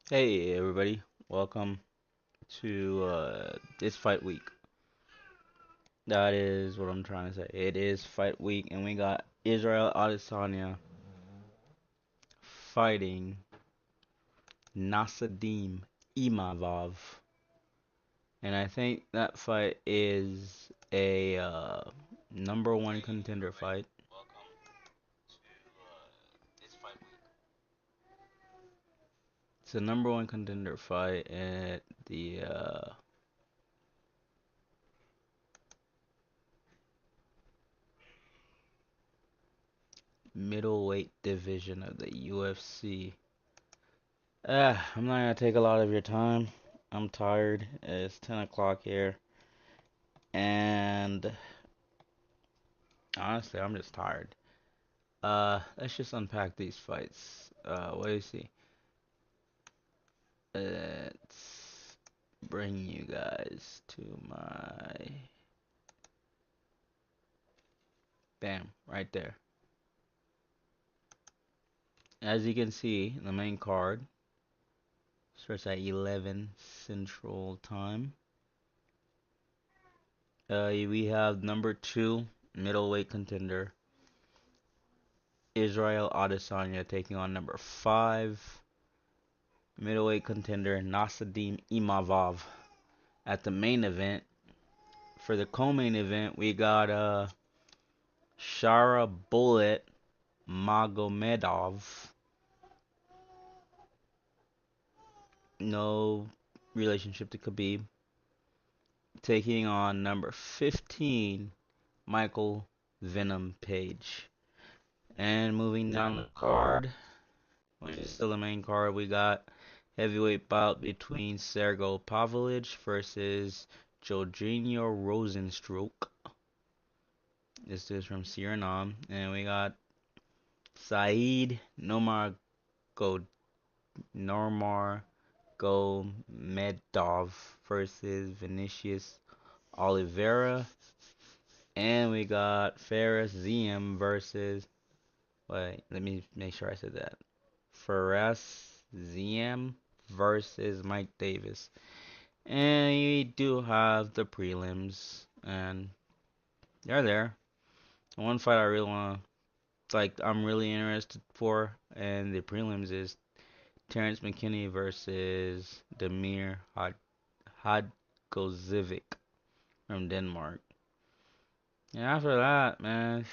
Hey everybody, welcome to this fight week. That is what I'm trying to say. It is fight week, and we got Israel Adesanya fighting Nasadim Imavov, and I think that fight is a number one contender fight. It's a number one contender fight at the middleweight division of the UFC. I'm not gonna take a lot of your time. I'm tired. It's 10 o'clock here. And honestly, I'm just tired. Let's just unpack these fights. What do you see? Let's bring you guys to my bam, right there. As you can see, the main card starts at 11 Central Time. We have number two middleweight contender Israel Adesanya taking on number five middleweight contender Nasadim Imavov. At the main event, for the co-main event, we got Shara Bullet Magomedov. No relationship to Khabib. Taking on number 15, Michael Venom Page. And moving down the card, which is still the main card, we got heavyweight bout between Sergo Pavlovich versus Jorginho Rosenstruck. This is from Suriname. And we got Saeed Normar Gomedov versus Vinicius Oliveira. And we got Fares Ziem versus. Wait, let me make sure I said that. Fares Ziem versus Mike Davis. And we do have the prelims. And they're there. One fight I really want to. I'm really interested for. And the prelims is Terrence McKinney versus Damir Hadgozivic from Denmark. And after that, man,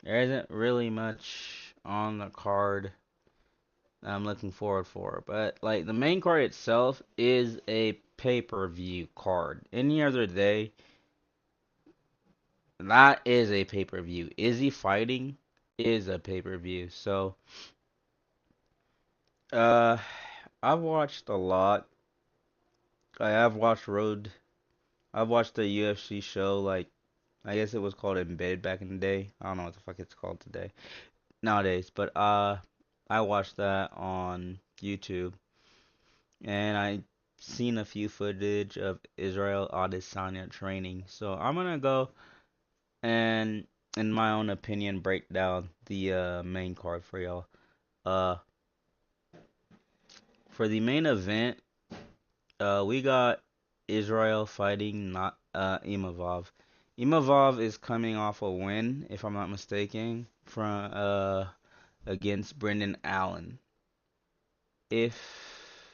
there isn't really much on the card that I'm looking forward for. But like the main card itself is a pay-per-view card. Any other day, that is a pay-per-view. Izzy fighting is a pay-per-view. So, uh, I've watched a lot. I have watched Road. I've watched the UFC show. Like, I guess it was called Embed back in the day. I don't know what the fuck it's called today nowadays. But I watched that on YouTube, and I seen a few footage of Israel Adesanya training. So I'm gonna go and, in my own opinion, break down the main card for y'all. Uh, for the main event, we got Israel fighting not Imavov. Imavov is coming off a win, if I'm not mistaken, from against Brendan Allen. If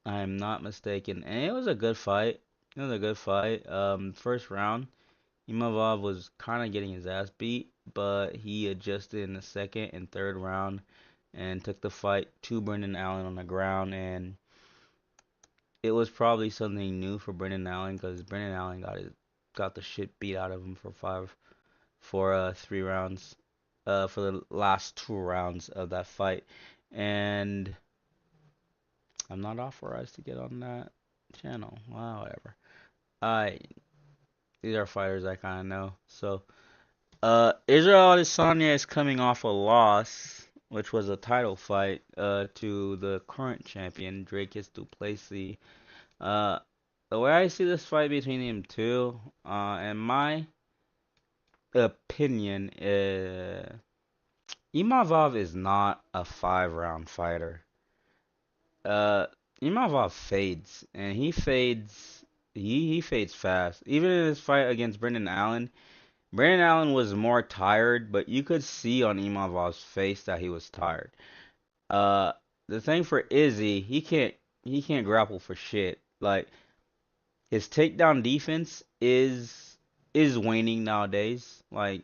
I'm not mistaken, and it was a good fight. It was a good fight. First round, Imavov was kind of getting his ass beat, but he adjusted in the second and third round and took the fight to Brendan Allen on the ground. And it was probably something new for Brendan Allen because Brendan Allen got the shit beat out of him for 3 rounds, for the last 2 rounds of that fight. And I'm not authorized to get on that channel. Wow, whatever. I These are fighters I kind of know. So, Israel Adesanya is coming off a loss, which was a title fight, to the current champion Dracus du Plessis. Uh, the way I see this fight between them two, in my opinion, Imavov is not a 5 round fighter. Uh, Imavov fades, and he fades. He fades fast. Even in his fight against Brendan Allen was more tired, but you could see on Imavov's face that he was tired. Uh, the thing for Izzy, he can't grapple for shit. Like his takedown defense is waning nowadays. Like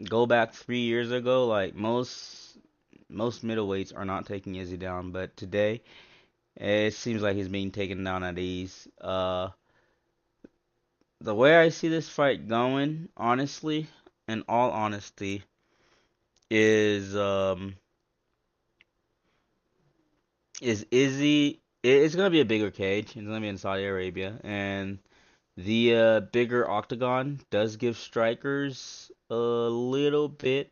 go back 3 years ago, like most middleweights are not taking Izzy down, but today it seems like he's being taken down at ease. The way I see this fight going, honestly, in all honesty, is is Izzy. It's gonna be a bigger cage. It's gonna be in Saudi Arabia, and the bigger octagon does give strikers a little bit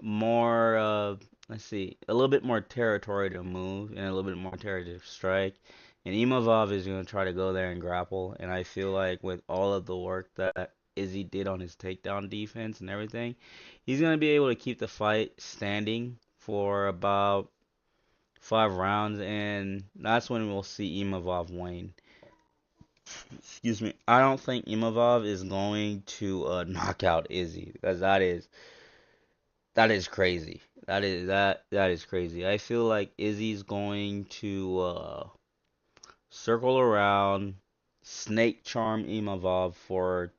more. Let's see, a little bit more territory to move and a little bit more territory to strike. And Imavov is gonna try to go there and grapple. And I feel like with all of the work that Izzy did on his takedown defense and everything, he's gonna be able to keep the fight standing for about 5 rounds, and that's when we'll see Imavov wane. Excuse me. I don't think Imavov is going to knock out Izzy because that is crazy. That is crazy. I feel like Izzy's going to circle around, snake charm Imavov for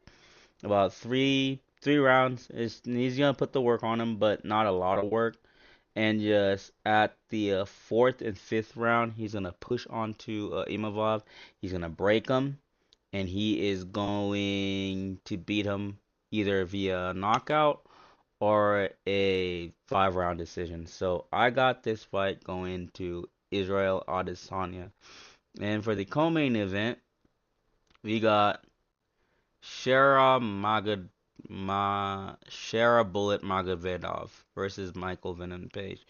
about three rounds. He's gonna put the work on him, but not a lot of work. And just at the fourth and fifth round, he's gonna push onto Imavov. He's gonna break him, and he is going to beat him either via knockout or a 5 round decision. So I got this fight going to Israel Adesanya. And for the co-main event, we got Shara Bullet Magomedov versus Michael Venom Page.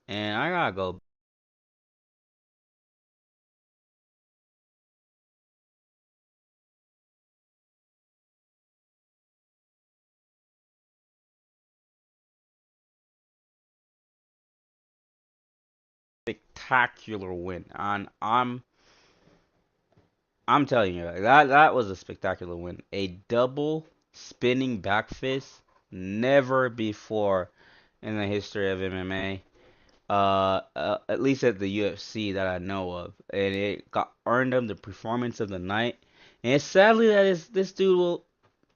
And I gotta go spectacular win. And I'm telling you, that was a spectacular win. A double spinning back fist, never before in the history of MMA. At least at the UFC that I know of, and it got earned him the performance of the night. And it's sadly that this dude will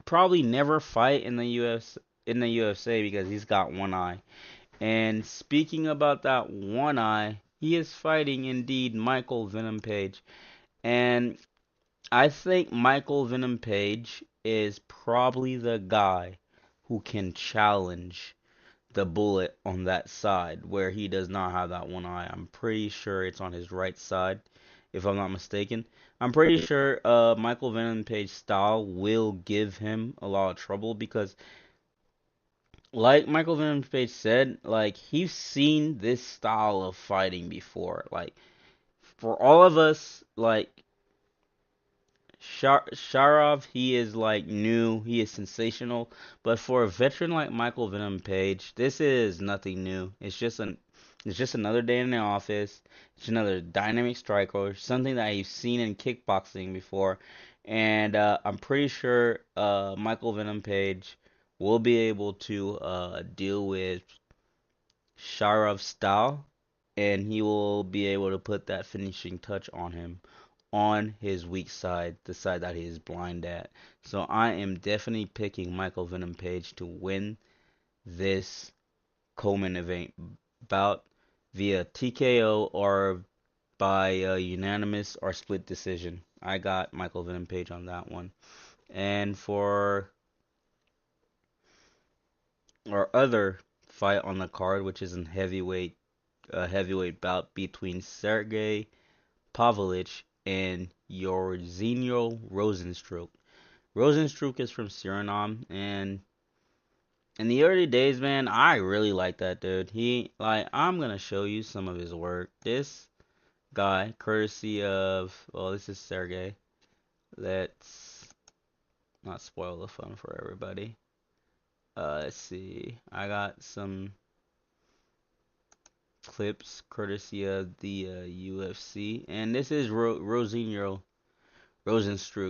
probably never fight in the UFC because he's got one eye. And speaking about that one eye, he is fighting indeed Michael Venom Page. And I think Michael Venom Page is probably the guy who can challenge the bullet on that side where he does not have that one eye. I'm pretty sure it's on his right side, if I'm not mistaken. I'm pretty sure Michael Venom Page's style will give him a lot of trouble because, like Michael Venom Page said, like he's seen this style of fighting before. Like for all of us, like Sharov, he is like new, he is sensational, but for a veteran like Michael Venom Page, this is nothing new. It's just another day in the office. It's another dynamic striker, something that you've seen in kickboxing before, and I'm pretty sure Michael Venom Page will be able to deal with Sharov's style, and he will be able to put that finishing touch on his weak side, the side that he is blind at. So I am definitely picking Michael Venom Page to win this Coleman event bout via TKO or by unanimous or split decision. I got Michael Venom Page on that one. And for our other fight on the card, which is a heavyweight bout between Sergey Pavlovich and Yorzinho Rosenstruck. Rosenstruck is from Suriname, and in the early days, man, I really like that dude. I'm gonna show you some of his work. This guy, courtesy of, well, this is Sergey. Let's not spoil the fun for everybody. Let's see. I got some clips courtesy of the UFC, and this is Rosenstruck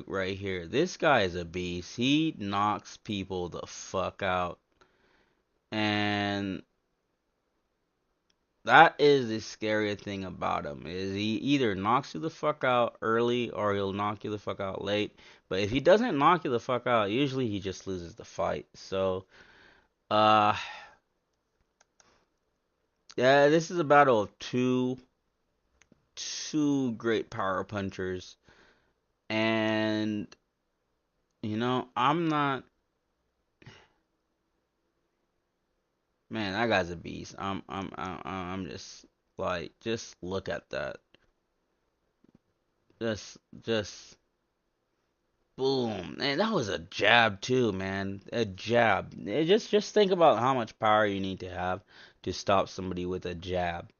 right here. This guy is a beast. He knocks people the fuck out, and that is the scary thing about him is he either knocks you the fuck out early or he'll knock you the fuck out late. But if he doesn't knock you the fuck out, usually he just loses the fight. So, uh, yeah, this is a battle of two great power punchers, and I'm not. Man, that guy's a beast. I'm just like, just look at that. Just boom. And that was a jab too, man. A jab. Just think about how much power you need to have to stop somebody with a jab.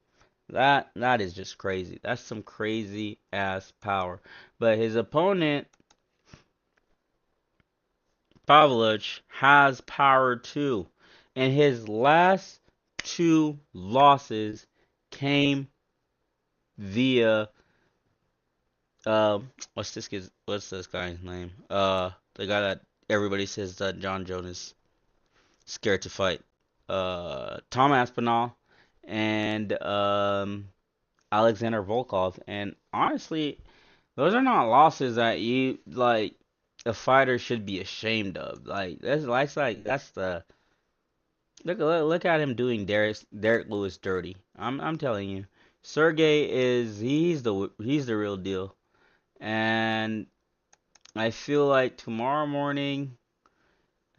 That is just crazy. That's some crazy ass power. But his opponent, Pavlovich, has power too. And his last two losses came via what's this guy's name? The guy that everybody says that John Jones is scared to fight. Tom Aspinall and Alexander Volkov. And honestly, those are not losses that you like a fighter should be ashamed of. Like that's the look at him doing Derek Lewis dirty. I'm telling you, Sergey is he's the real deal. And I feel like tomorrow morning,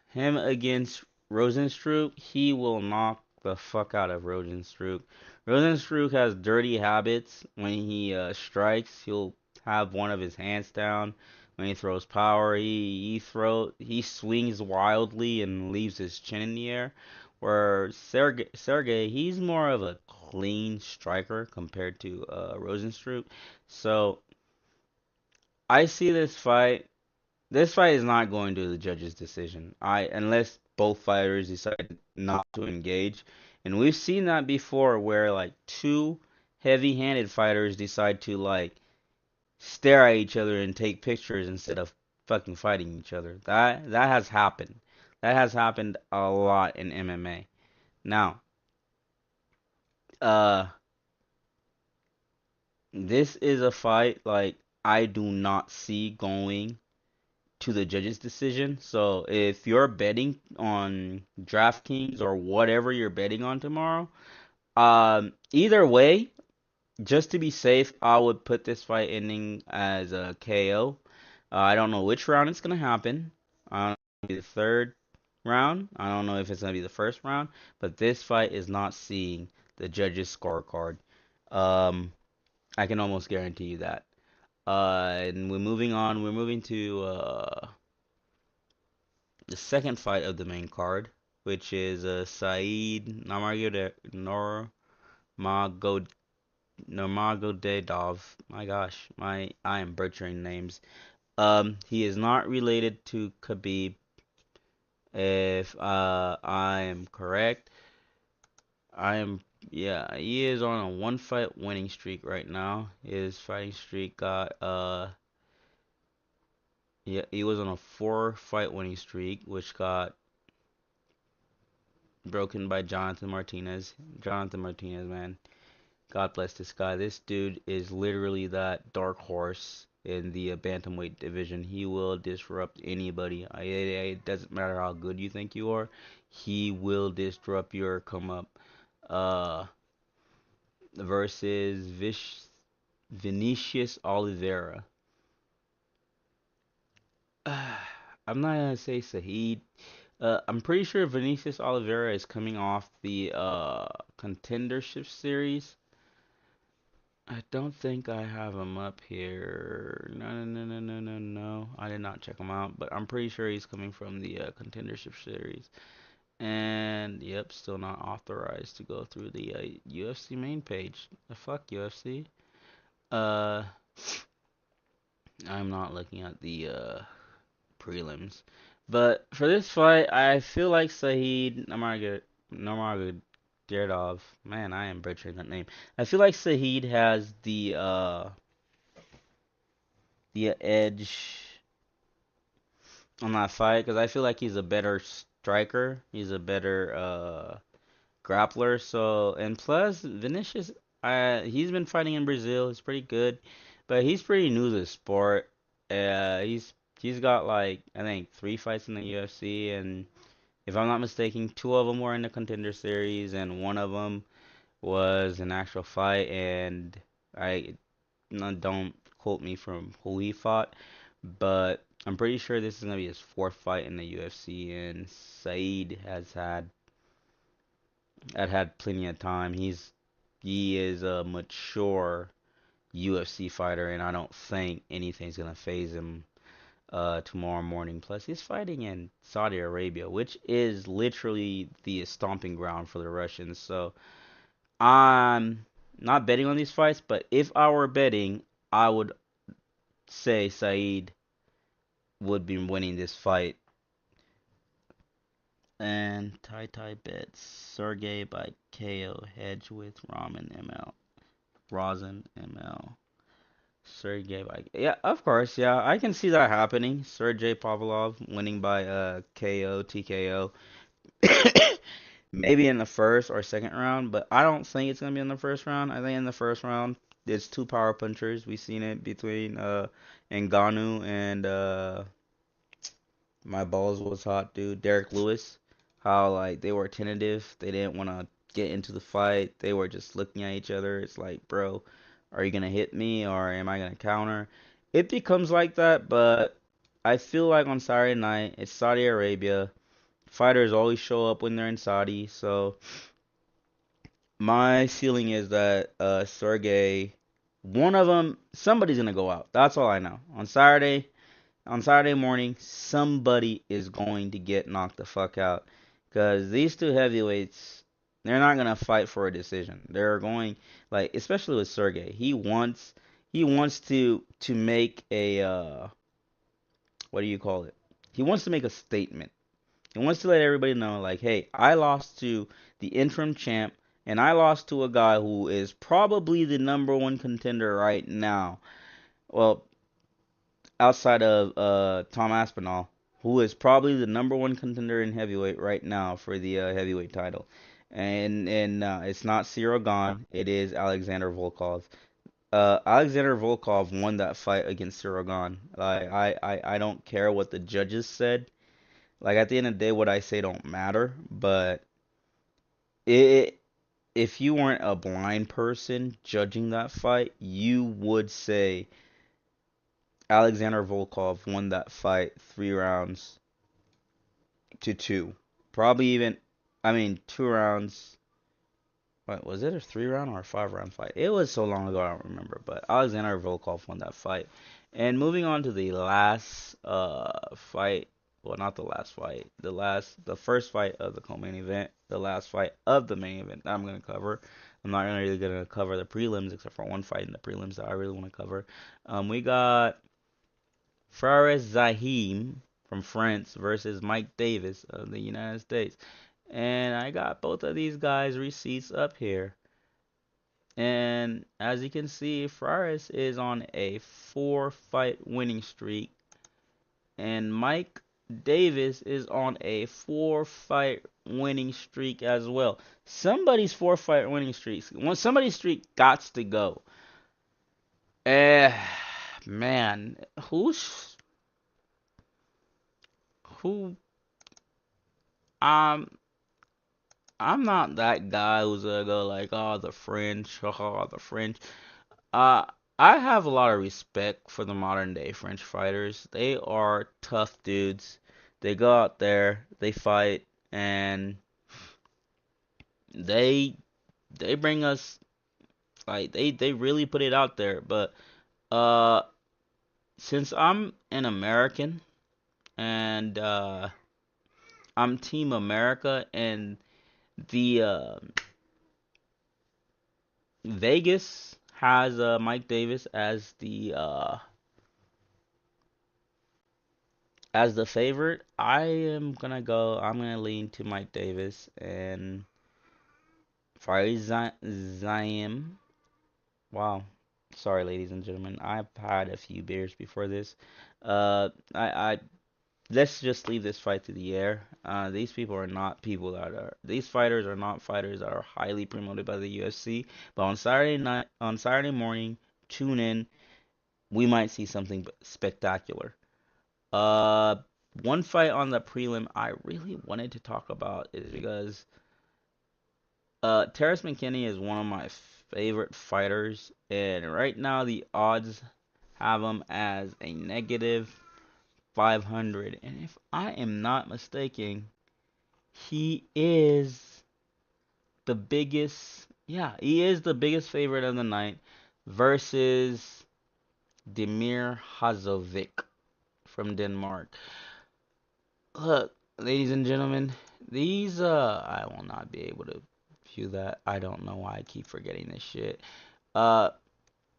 him against Rosenstruck, he will knock the fuck out of Rosenstruck. Rosenstruck has dirty habits. When he strikes, he'll have one of his hands down. When he throws power, he swings wildly and leaves his chin in the air. Where Sergey, he's more of a clean striker compared to Rosenstruck. So I see this fight. This fight is not going to the judge's decision. Unless both fighters decide not to engage. And we've seen that before where like two heavy-handed fighters decide to like stare at each other and take pictures instead of fucking fighting each other. That has happened. That has happened a lot in MMA. Now, uh this is a fight like I do not see going to the judge's decision. So if you're betting on DraftKings or whatever you're betting on tomorrow, either way, just to be safe, I would put this fight ending as a KO. I don't know which round it's gonna happen. I don't know if it's gonna be the third round. I don't know if it's gonna be the first round, but this fight is not seeing the judge's scorecard. Um, I can almost guarantee you that. And we're moving on. We're moving to the second fight of the main card, which is Saeed Nurmagomedov. My gosh, I am butchering names. He is not related to Khabib, if I am correct. I am Yeah, he is on a one fight winning streak right now. His fighting streak got yeah, he was on a four fight winning streak, which got broken by Jonathan Martinez. Jonathan Martinez, man. God bless this guy. This dude is literally that dark horse in the bantamweight division. He will disrupt anybody. It doesn't matter how good you think you are. He will disrupt your come up. Uh, versus Vinicius Oliveira. I'm not gonna say Saeed. I'm pretty sure Vinicius Oliveira is coming off the contendership series. I don't think I have him up here. No, no, no, no, no, no, no. I did not check him out, but I'm pretty sure he's coming from the contendership series. And yep, still not authorized to go through the UFC main page. The fuck UFC. Uh, I'm not looking at the prelims. But for this fight, I feel like Saeed Nurmagomedov. Man, I am butchering that name. I feel like Saeed has the edge on that fight because I feel like he's a better striker. He's a better grappler. So and plus Vinicius, he's been fighting in Brazil. He's pretty good, but he's pretty new to the sport. He's got like I think 3 fights in the UFC, and if I'm not mistaken, 2 of them were in the Contender Series, and one of them was an actual fight. And I no, don't quote me from who he fought, but I'm pretty sure this is gonna be his 4th fight in the UFC. And Saeed had plenty of time. He is a mature UFC fighter, and I don't think anything's gonna phase him tomorrow morning. Plus, he's fighting in Saudi Arabia, which is literally the stomping ground for the Russians. So I'm not betting on these fights, but if I were betting, I would say Saeed would be winning this fight. And Tai bets Sergey by KO hedge with Ramen ML. Rosin ML. Sergey by yeah, of course, yeah, I can see that happening. Sergey Pavlov winning by KO TKO. Maybe in the first or second round, but I don't think it's gonna be in the first round. I think in the first round, it's 2 power punchers. We've seen it between Ngannou and my balls was hot, dude. Derek Lewis. How like they were tentative. They didn't want to get into the fight. They were just looking at each other. It's like, bro, are you gonna hit me or am I gonna counter? It becomes like that, but I feel like on Saturday night, it's Saudi Arabia. Fighters always show up when they're in Saudi, so my feeling is that Sergey, one of them, somebody's gonna go out. That's all I know. On Saturday morning, somebody is going to get knocked the fuck out. Because these 2 heavyweights, they're not gonna fight for a decision. They're going like, especially with Sergey, he wants to make a what do you call it? He wants to make a statement. He wants to let everybody know, like, hey, I lost to the interim champ, and I lost to a guy who is probably the #1 contender right now. Well, outside of Tom Aspinall, who is probably the #1 contender in heavyweight right now for the heavyweight title. And it's not Cyril Gane, it is Alexander Volkov. Alexander Volkov won that fight against Cyril Gane. I don't care what the judges said. Like at the end of the day, what I say don't matter. But it if you weren't a blind person judging that fight, you would say Alexander Volkov won that fight 3 rounds to 2. Probably even, I mean, 2 rounds. What was it, a 3 round or a 5 round fight? It was so long ago, I don't remember. But Alexander Volkov won that fight. And moving on to the last fight. Well, not the last fight. The first fight of the co-main event. The last fight of the main event that I'm gonna cover. I'm not really gonna cover the prelims except for one fight in the prelims that I really want to cover. We got Fares Zahim from France versus Mike Davis of the United States. And I got both of these guys' receipts up here. And as you can see, Fares is on a 4 fight winning streak. And Mike Davis is on a 4 fight winning streak as well. Somebody's 4 fight winning streaks. When somebody's streak gots to go. Eh, man, who um I'm not that guy who's gonna go like, oh, the French, oh, the French. Uh, I have a lot of respect for the modern day French fighters. They are tough dudes. They go out there, they fight, and they they bring us like they really put it out there. But uh, since I'm an American and I'm Team America and the Vegas has Mike Davis as As the favorite, I'm gonna lean to Mike Davis and Farid Zaim. Wow. Sorry, ladies and gentlemen. I've had a few beers before this. I let's just leave this fight to the air. These fighters are not fighters that are highly promoted by the UFC. But on Saturday morning, tune in. We might see something spectacular. Uh, One fight on the prelim I really wanted to talk about is because Terrence McKinney is one of my favorite fighters, and right now the odds have him as a negative 500. And if I am not mistaken, he is he is the biggest favorite of the night versus Demir Hazovic from Denmark. Look, ladies and gentlemen, these I will not be able to view that. I don't know why I keep forgetting this shit. Uh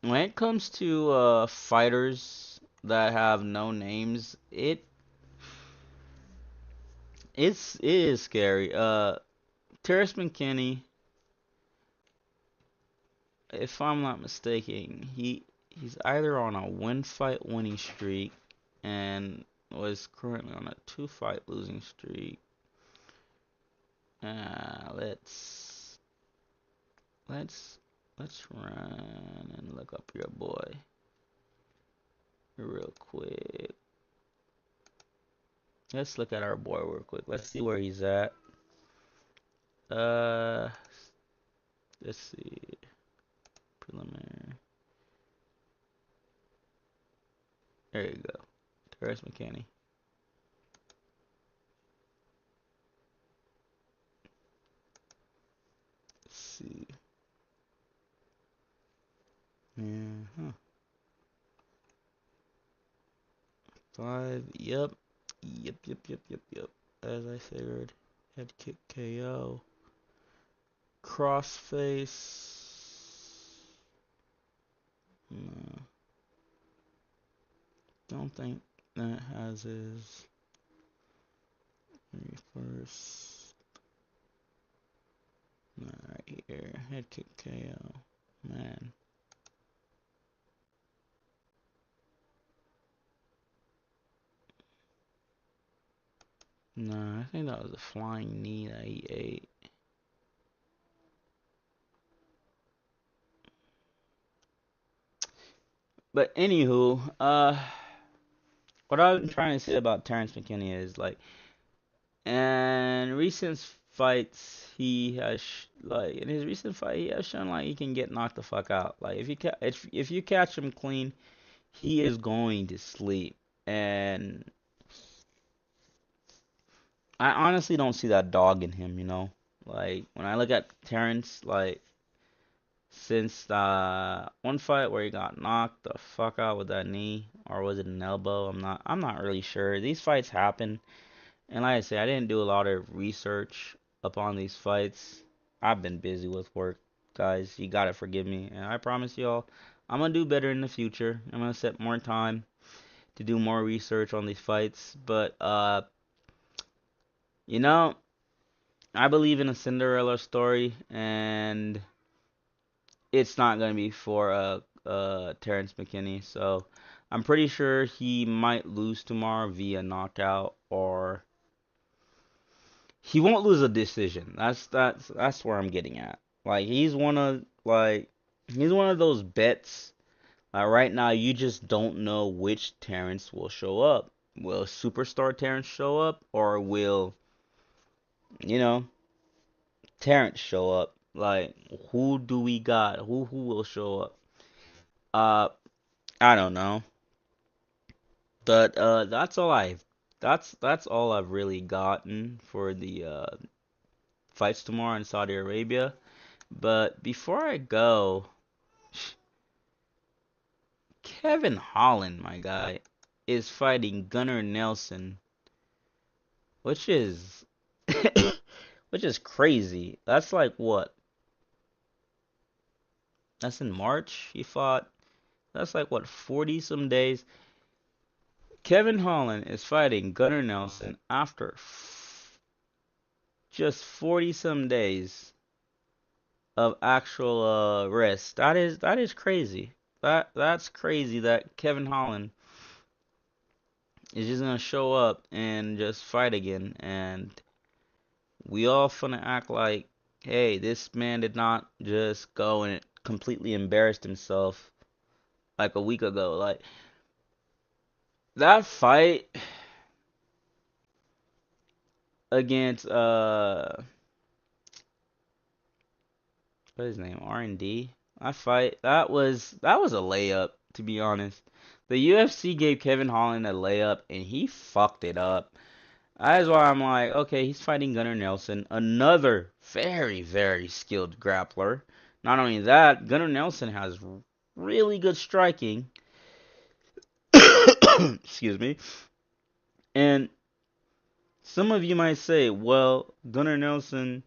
when it comes to fighters that have no names, it is scary. Terrence McKinney, if I'm not mistaken, he's either on a one fight winning streak and was currently on a two fight losing streak. Uh, let's let's let's run and look up your boy real quick. Let's look at our boy real quick. Let's see where he's at. Uh, let's see. Preliminary. There you go. Terrence McKinney. Let's see. Yeah, huh. Five. Yep. Yep. As I figured. Head kick KO. Crossface. No. Don't think that has his first. Right here. Head kick KO. Man. No, I think that was a flying knee that he ate. But anywho, what I'm trying to say about Terrence McKinney is like, in recent fights, in his recent fight, he has shown like he can get knocked the fuck out. Like if you catch him clean, he is going to sleep. And I honestly don't see that dog in him, you know? Like when I look at Terrence, like since one fight where he got knocked the fuck out with that knee, or was it an elbow? I'm not really sure. These fights happen, and like I say, I didn't do a lot of research upon these fights. I've been busy with work, guys. You gotta forgive me, and I promise y'all, I'm gonna do better in the future. I'm gonna set more time to do more research on these fights. But you know, I believe in a Cinderella story, and it's not going to be for Terrence McKinney. So I'm pretty sure he might lose tomorrow via knockout, or he won't lose a decision. That's where I'm getting at. Like he's one of those bets. Right now, you just don't know which Terrence will show up. Will superstar Terrence show up, or will you know Terrence show up? Like, who do we got? Who will show up? Uh, I don't know. But that's all I've really gotten for the fights tomorrow in Saudi Arabia. But before I go, Kevin Holland, my guy, is fighting Gunnar Nelson, which is which is crazy. That's like what? That's in March he fought. That's like what, 40 some days. Kevin Holland is fighting Gunnar Nelson after just 40 some days of actual rest. That is crazy. That's crazy that Kevin Holland is just gonna show up and just fight again, and we all finna act like, hey, this man did not just go and completely embarrassed himself like a week ago. Like that fight against what is his name? R&D. That fight that was a layup, to be honest. The UFC gave Kevin Holland a layup and he fucked it up. That is why I'm like, okay, he's fighting Gunnar Nelson, another very, very skilled grappler. Not only that, Gunnar Nelson has really good striking. Excuse me. And some of you might say, well, Gunnar Nelson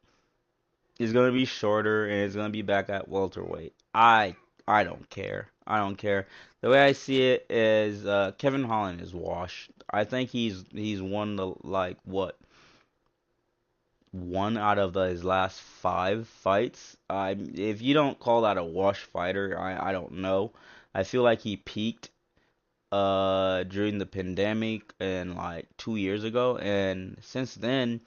is going to be shorter and is going to be back at welterweight. I don't care. I don't care. The way I see it is Kevin Holland is washed. I think he's won the like what one out of his last five fights. If you don't call that a wash fighter, I don't know. I feel like he peaked during the pandemic and like 2 years ago, and since then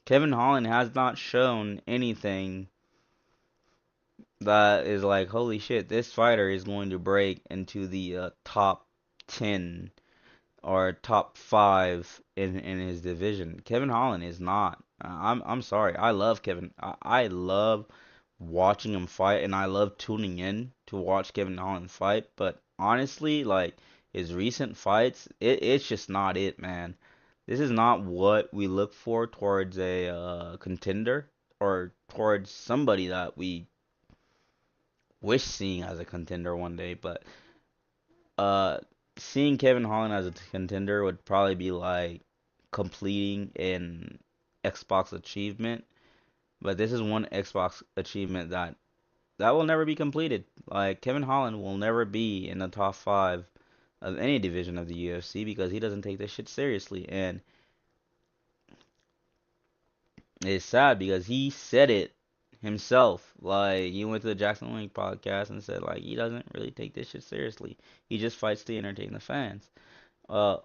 Kevin Holland has not shown anything that is like, holy shit, this fighter is going to break into the top 10 or top 5 in his division. Kevin Holland is not. I'm sorry. I love Kevin. I love watching him fight, and I love tuning in to watch Kevin Holland fight. But honestly, like his recent fights, it's just not it, man. This is not what we look for towards a contender or towards somebody that we wish seeing as a contender one day. But uh, seeing Kevin Holland as a contender would probably be like completing an Xbox achievement. But this is one Xbox achievement that will never be completed. Like Kevin Holland will never be in the top 5 of any division of the UFC because he doesn't take this shit seriously. And it's sad because he said it himself. Like he went to the Jackson Wink podcast and said like he doesn't really take this shit seriously. He just fights to entertain the fans. Uh,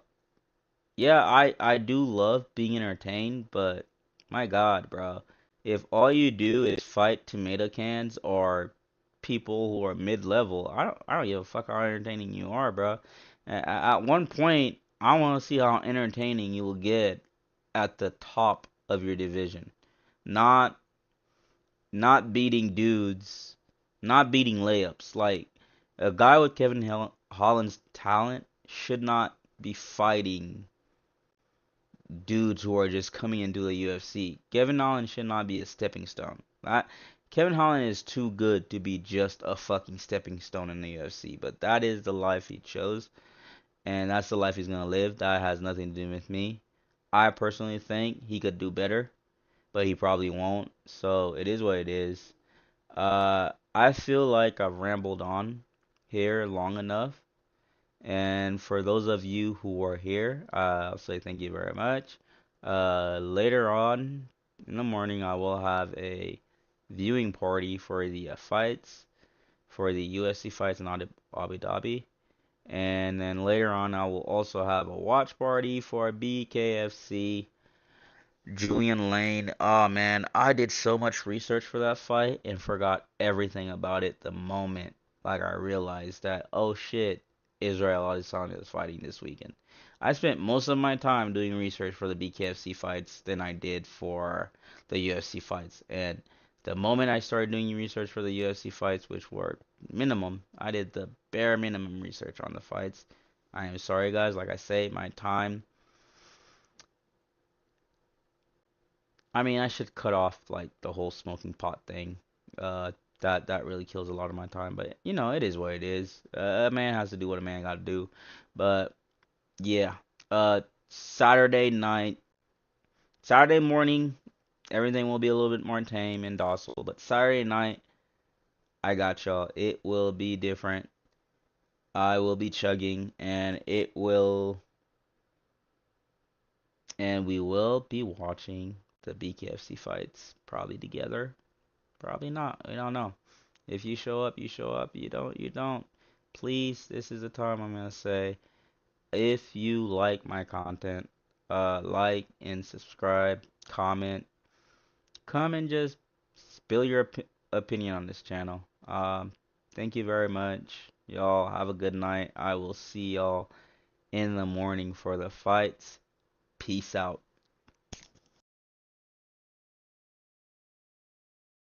yeah, I do love being entertained, but my God, bro, if all you do is fight tomato cans or people who are mid-level, I don't give a fuck how entertaining you are, bro. At one point, I want to see how entertaining you will get at the top of your division. Not not beating dudes, not beating layups. Like a guy with Holland's talent should not be fighting dudes who are just coming into the UFC. Kevin Holland should not be a stepping stone. Kevin Holland is too good to be just a fucking stepping stone in the UFC. But that is the life he chose, and that's the life he's gonna live. That has nothing to do with me. I personally think he could do better, but he probably won't. So it is what it is. I feel like I've rambled on here long enough. And for those of you who are here, I'll say thank you very much. Later on in the morning, I will have a viewing party for the fights, for the UFC fights in Abu Dhabi. And then later on, I will also have a watch party for BKFC Julian Lane. Oh man, I did so much research for that fight and forgot everything about it the moment like I realized that oh shit, Israel Adesanya is fighting this weekend. I spent most of my time doing research for the BKFC fights than I did for the UFC fights. And the moment I started doing research for the UFC fights, which were minimum, I did the bare minimum research on the fights. I am sorry guys, like I say, my time I mean, I should cut off like the whole smoking pot thing. Uh, that really kills a lot of my time. But you know, it is what it is. A man has to do what a man got to do. But yeah, Saturday night, Saturday morning, everything will be a little bit more tame and docile. But Saturday night, I got y'all. It will be different. I will be chugging, and it will. And we will be watching the BKFC fights probably together. Probably not. We don't know. If you show up, you show up. You don't, you don't. Please, this is the time I'm gonna say, if you like my content, like and subscribe, comment, come and just spill your opinion on this channel. Thank you very much. Y'all have a good night. I will see y'all in the morning for the fights. Peace out.